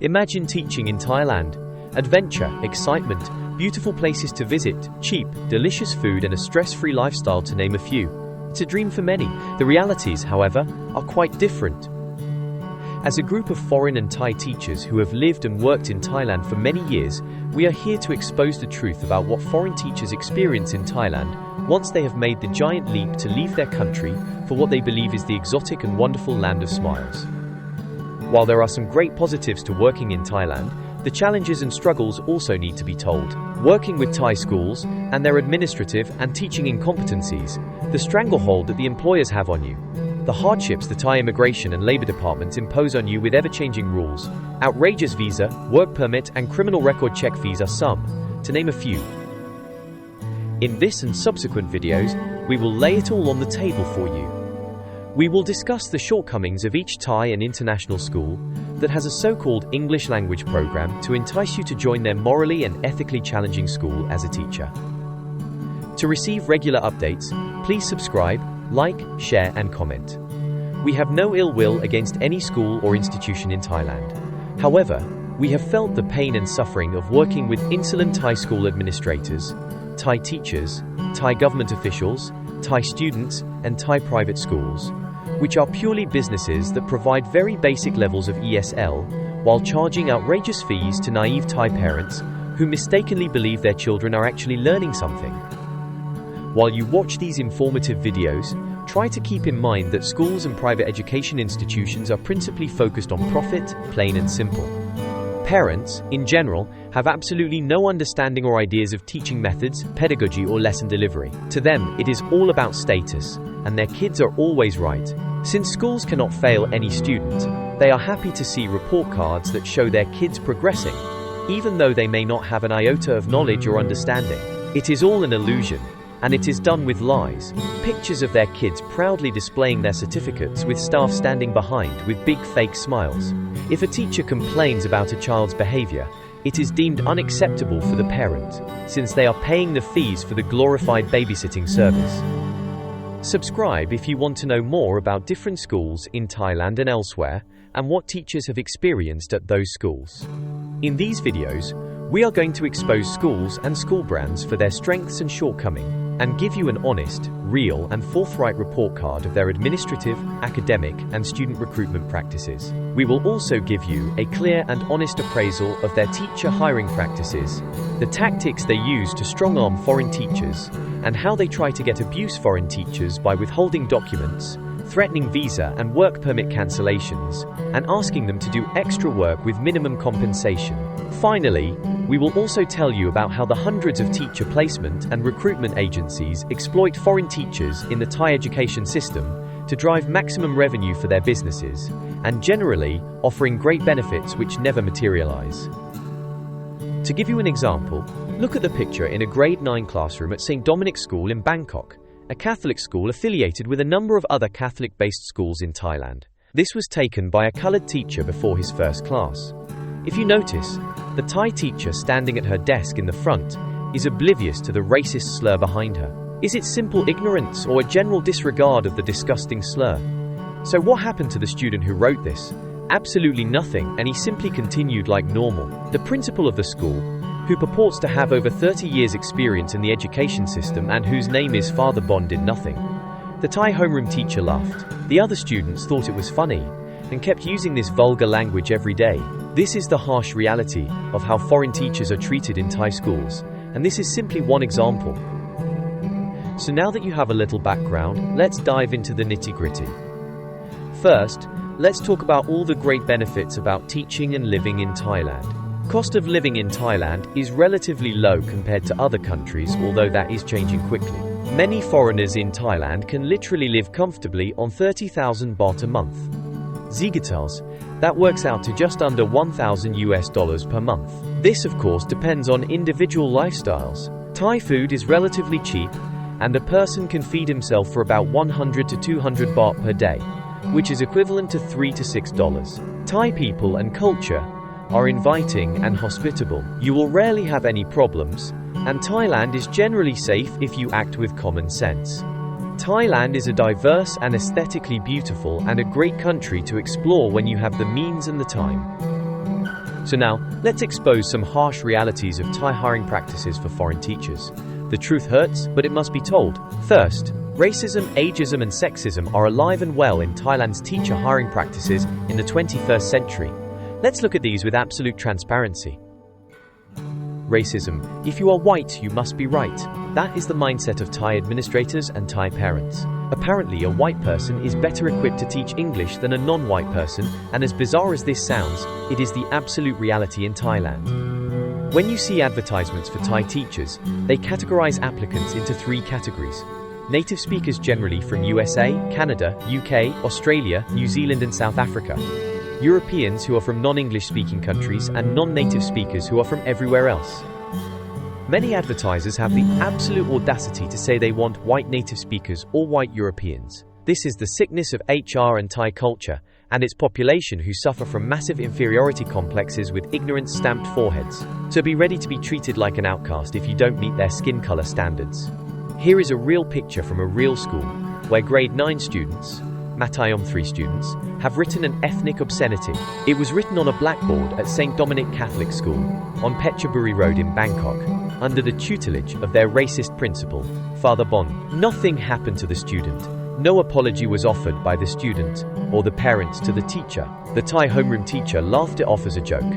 Imagine teaching in Thailand. Adventure, excitement, beautiful places to visit, cheap, delicious food and a stress-free lifestyle to name a few. It's a dream for many. The realities, however, are quite different. As a group of foreign and Thai teachers who have lived and worked in Thailand for many years, we are here to expose the truth about what foreign teachers experience in Thailand once they have made the giant leap to leave their country for what they believe is the exotic and wonderful land of smiles. While there are some great positives to working in Thailand, the challenges and struggles also need to be told. Working with Thai schools, and their administrative and teaching incompetencies, the stranglehold that the employers have on you, the hardships the Thai immigration and labor departments impose on you with ever-changing rules, outrageous visa, work permit and criminal record check fees are some, to name a few. In this and subsequent videos, we will lay it all on the table for you. We will discuss the shortcomings of each Thai and international school that has a so-called English language program to entice you to join their morally and ethically challenging school as a teacher. To receive regular updates, please subscribe, like, share and comment. We have no ill will against any school or institution in Thailand. However, we have felt the pain and suffering of working with insolent Thai school administrators, Thai teachers, Thai government officials, Thai students and Thai private schools, which are purely businesses that provide very basic levels of ESL while charging outrageous fees to naive Thai parents who mistakenly believe their children are actually learning something. While you watch these informative videos, try to keep in mind that schools and private education institutions are principally focused on profit, plain and simple. Parents, in general, have absolutely no understanding or ideas of teaching methods, pedagogy or lesson delivery. To them, it is all about status, and their kids are always right. Since schools cannot fail any student, they are happy to see report cards that show their kids progressing, even though they may not have an iota of knowledge or understanding. It is all an illusion, and it is done with lies. Pictures of their kids proudly displaying their certificates with staff standing behind with big fake smiles. If a teacher complains about a child's behavior, it is deemed unacceptable for the parent, since they are paying the fees for the glorified babysitting service. Subscribe if you want to know more about different schools in Thailand and elsewhere, and what teachers have experienced at those schools. In these videos, we are going to expose schools and school brands for their strengths and shortcomings, and give you an honest, real and forthright report card of their administrative, academic and student recruitment practices. We will also give you a clear and honest appraisal of their teacher hiring practices, the tactics they use to strong-arm foreign teachers, and how they try to get abuse foreign teachers by withholding documents, threatening visa and work permit cancellations, and asking them to do extra work with minimum compensation. Finally, we will also tell you about how the hundreds of teacher placement and recruitment agencies exploit foreign teachers in the Thai education system to drive maximum revenue for their businesses, and generally, offering great benefits which never materialize. To give you an example, look at the picture in a grade 9 classroom at St. Dominic's School in Bangkok, a Catholic school affiliated with a number of other Catholic-based schools in Thailand. This was taken by a colored teacher before his first class. If you notice, the Thai teacher standing at her desk in the front is oblivious to the racist slur behind her. Is it simple ignorance or a general disregard of the disgusting slur? So what happened to the student who wrote this? Absolutely nothing, and he simply continued like normal. The principal of the school, who purports to have over 30 years experience in the education system and whose name is Father Bond, did nothing. The Thai homeroom teacher laughed. The other students thought it was funny and kept using this vulgar language every day. This is the harsh reality of how foreign teachers are treated in Thai schools, and this is simply one example. So now that you have a little background, let's dive into the nitty-gritty. First, let's talk about all the great benefits about teaching and living in Thailand. Cost of living in Thailand is relatively low compared to other countries, although that is changing quickly. Many foreigners in Thailand can literally live comfortably on 30,000 baht a month. Zigatals, that works out to just under $1,000 per month. This of course depends on individual lifestyles. Thai food is relatively cheap, and a person can feed himself for about 100 to 200 baht per day, which is equivalent to $3 to $6. Thai people and culture are inviting and hospitable. You will rarely have any problems, and Thailand is generally safe if you act with common sense. Thailand is a diverse and aesthetically beautiful and a great country to explore when you have the means and the time. So now, let's expose some harsh realities of Thai hiring practices for foreign teachers. The truth hurts, but it must be told. First, racism, ageism and sexism are alive and well in Thailand's teacher hiring practices in the 21st century. Let's look at these with absolute transparency. Racism. If you are white, you must be right. That is the mindset of Thai administrators and Thai parents. Apparently, a white person is better equipped to teach English than a non-white person, and as bizarre as this sounds, it is the absolute reality in Thailand. When you see advertisements for Thai teachers, they categorize applicants into 3 categories. Native speakers generally from USA, Canada, UK, Australia, New Zealand and South Africa. Europeans who are from non-English speaking countries and non-native speakers who are from everywhere else. Many advertisers have the absolute audacity to say they want white native speakers or white Europeans. This is the sickness of HR and Thai culture, and its population who suffer from massive inferiority complexes with ignorance stamped foreheads. So be ready to be treated like an outcast if you don't meet their skin color standards. Here is a real picture from a real school, where grade 9 students, Matayom 3 students, have written an ethnic obscenity. It was written on a blackboard at St. Dominic Catholic School, on Phetchaburi Road in Bangkok, under the tutelage of their racist principal, Father Bon. Nothing happened to the student. No apology was offered by the student, or the parents to the teacher. The Thai homeroom teacher laughed it off as a joke.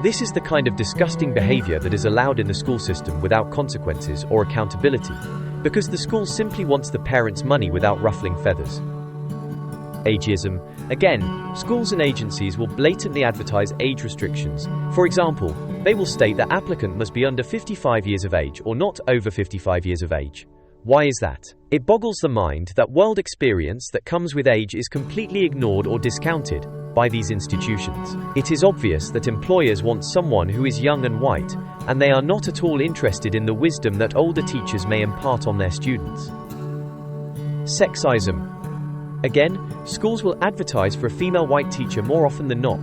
This is the kind of disgusting behavior that is allowed in the school system without consequences or accountability, because the school simply wants the parents' money without ruffling feathers. Ageism. Again, schools and agencies will blatantly advertise age restrictions. For example, they will state that applicant must be under 55 years of age or not over 55 years of age. Why is that? It boggles the mind that world experience that comes with age is completely ignored or discounted by these institutions. It is obvious that employers want someone who is young and white, and they are not at all interested in the wisdom that older teachers may impart on their students. Sexism. Again, schools will advertise for a female white teacher more often than not.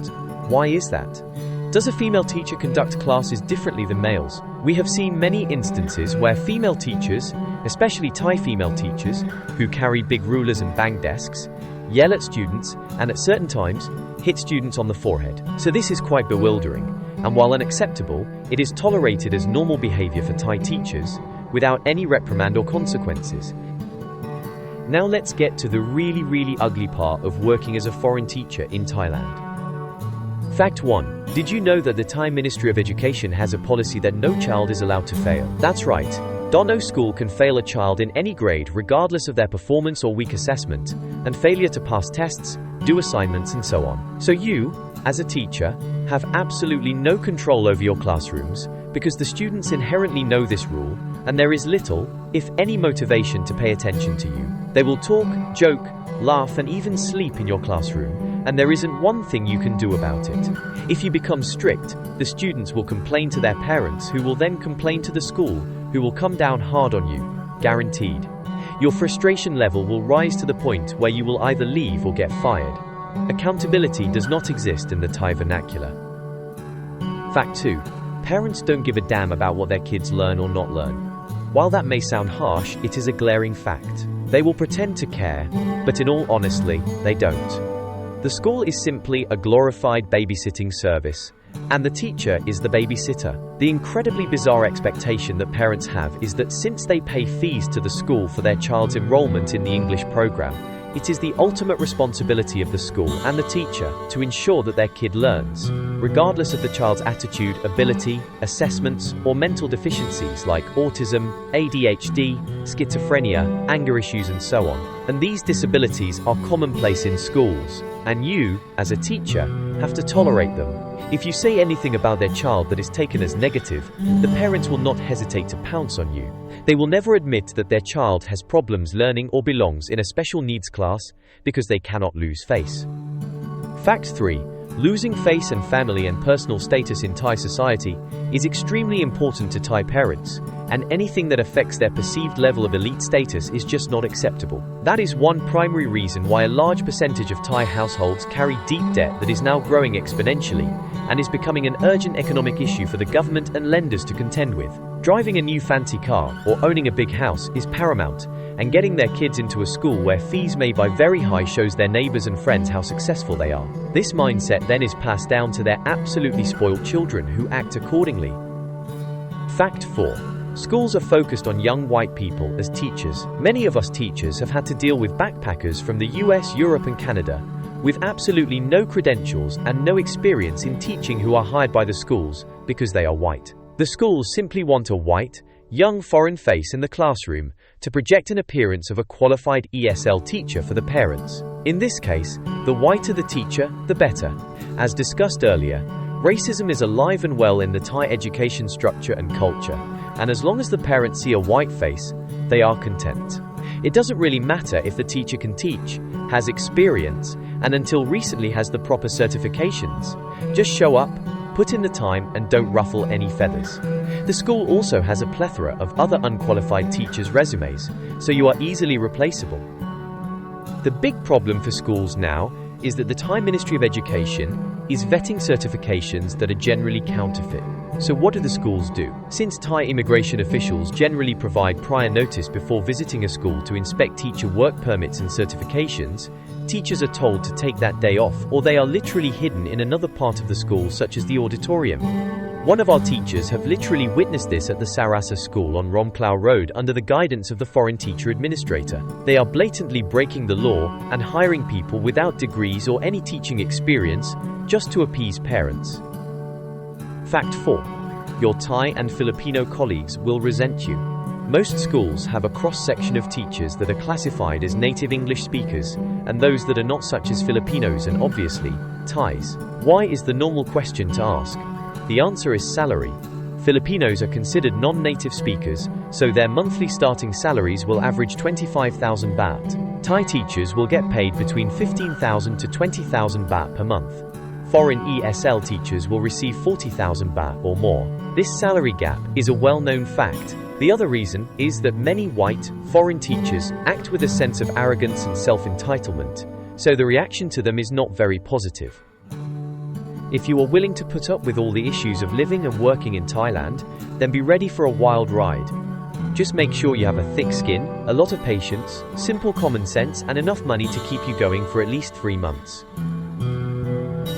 Why is that? Does a female teacher conduct classes differently than males? We have seen many instances where female teachers, especially Thai female teachers, who carry big rulers and bang desks, yell at students, and at certain times, hit students on the forehead. So this is quite bewildering, and while unacceptable, it is tolerated as normal behavior for Thai teachers, without any reprimand or consequences. Now let's get to the really ugly part of working as a foreign teacher in Thailand. Fact 1. Did you know that the Thai Ministry of Education has a policy that no child is allowed to fail? That's right. No school can fail a child in any grade regardless of their performance or weak assessment, and failure to pass tests, do assignments and so on. So you, as a teacher, have absolutely no control over your classrooms, because the students inherently know this rule, and there is little, if any motivation to pay attention to you. They will talk, joke, laugh and even sleep in your classroom, and there isn't one thing you can do about it. If you become strict, the students will complain to their parents, who will then complain to the school, who will come down hard on you, guaranteed. Your frustration level will rise to the point where you will either leave or get fired. Accountability does not exist in the Thai vernacular. Fact 2. Parents don't give a damn about what their kids learn or not learn. While that may sound harsh, it is a glaring fact. They will pretend to care, but in all honesty, they don't. The school is simply a glorified babysitting service, and the teacher is the babysitter. The incredibly bizarre expectation that parents have is that since they pay fees to the school for their child's enrollment in the English program, it is the ultimate responsibility of the school and the teacher to ensure that their kid learns, regardless of the child's attitude, ability, assessments, or mental deficiencies like autism, ADHD, schizophrenia, anger issues and so on. And these disabilities are commonplace in schools, and you, as a teacher, have to tolerate them. If you say anything about their child that is taken as negative, the parents will not hesitate to pounce on you. They will never admit that their child has problems learning or belongs in a special needs class, because they cannot lose face. Fact 3. Losing face and family and personal status in Thai society is extremely important to Thai parents, and anything that affects their perceived level of elite status is just not acceptable. That is one primary reason why a large percentage of Thai households carry deep debt that is now growing exponentially and is becoming an urgent economic issue for the government and lenders to contend with. Driving a new fancy car or owning a big house is paramount, and getting their kids into a school where fees may be very high shows their neighbors and friends how successful they are. This mindset then is passed down to their absolutely spoiled children who act accordingly. Fact 4. Schools are focused on young white people as teachers. Many of us teachers have had to deal with backpackers from the US, Europe and Canada with absolutely no credentials and no experience in teaching who are hired by the schools because they are white. The schools simply want a white, young foreign face in the classroom to project an appearance of a qualified ESL teacher for the parents. In this case, the whiter the teacher, the better. As discussed earlier, racism is alive and well in the Thai education structure and culture, and as long as the parents see a white face, they are content. It doesn't really matter if the teacher can teach, has experience, and until recently has the proper certifications. Just show up, put in the time, and don't ruffle any feathers. The school also has a plethora of other unqualified teachers' resumes, so you are easily replaceable. The big problem for schools now is that the Thai Ministry of Education is vetting certifications that are generally counterfeit. So what do the schools do? Since Thai immigration officials generally provide prior notice before visiting a school to inspect teacher work permits and certifications, teachers are told to take that day off, or they are literally hidden in another part of the school such as the auditorium. One of our teachers have literally witnessed this at the Sarasa school on Romclau Road under the guidance of the foreign teacher administrator. They are blatantly breaking the law and hiring people without degrees or any teaching experience just to appease parents. Fact 4. Your Thai and Filipino colleagues will resent you. Most schools have a cross-section of teachers that are classified as native English speakers and those that are not, such as Filipinos and obviously, Thais. Why is the normal question to ask? The answer is salary. Filipinos are considered non-native speakers, so their monthly starting salaries will average 25,000 baht. Thai teachers will get paid between 15,000 to 20,000 baht per month. Foreign ESL teachers will receive 40,000 baht or more. This salary gap is a well-known fact. The other reason is that many white, foreign teachers act with a sense of arrogance and self-entitlement, so the reaction to them is not very positive. If you are willing to put up with all the issues of living and working in Thailand, then be ready for a wild ride. Just make sure you have a thick skin, a lot of patience, simple common sense, and enough money to keep you going for at least 3 months.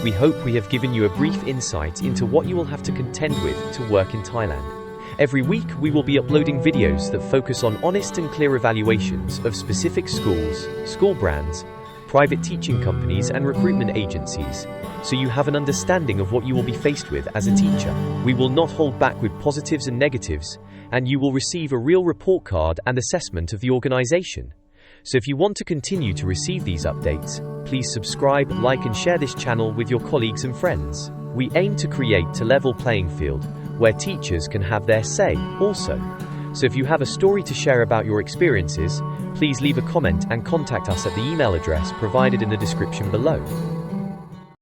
We hope we have given you a brief insight into what you will have to contend with to work in Thailand. Every week, we will be uploading videos that focus on honest and clear evaluations of specific schools, school brands, private teaching companies, and recruitment agencies, so you have an understanding of what you will be faced with as a teacher. We will not hold back with positives and negatives, and you will receive a real report card and assessment of the organization. So if you want to continue to receive these updates, please subscribe, like, and share this channel with your colleagues and friends. We aim to create a level playing field where teachers can have their say also. So if you have a story to share about your experiences, please leave a comment and contact us at the email address provided in the description below.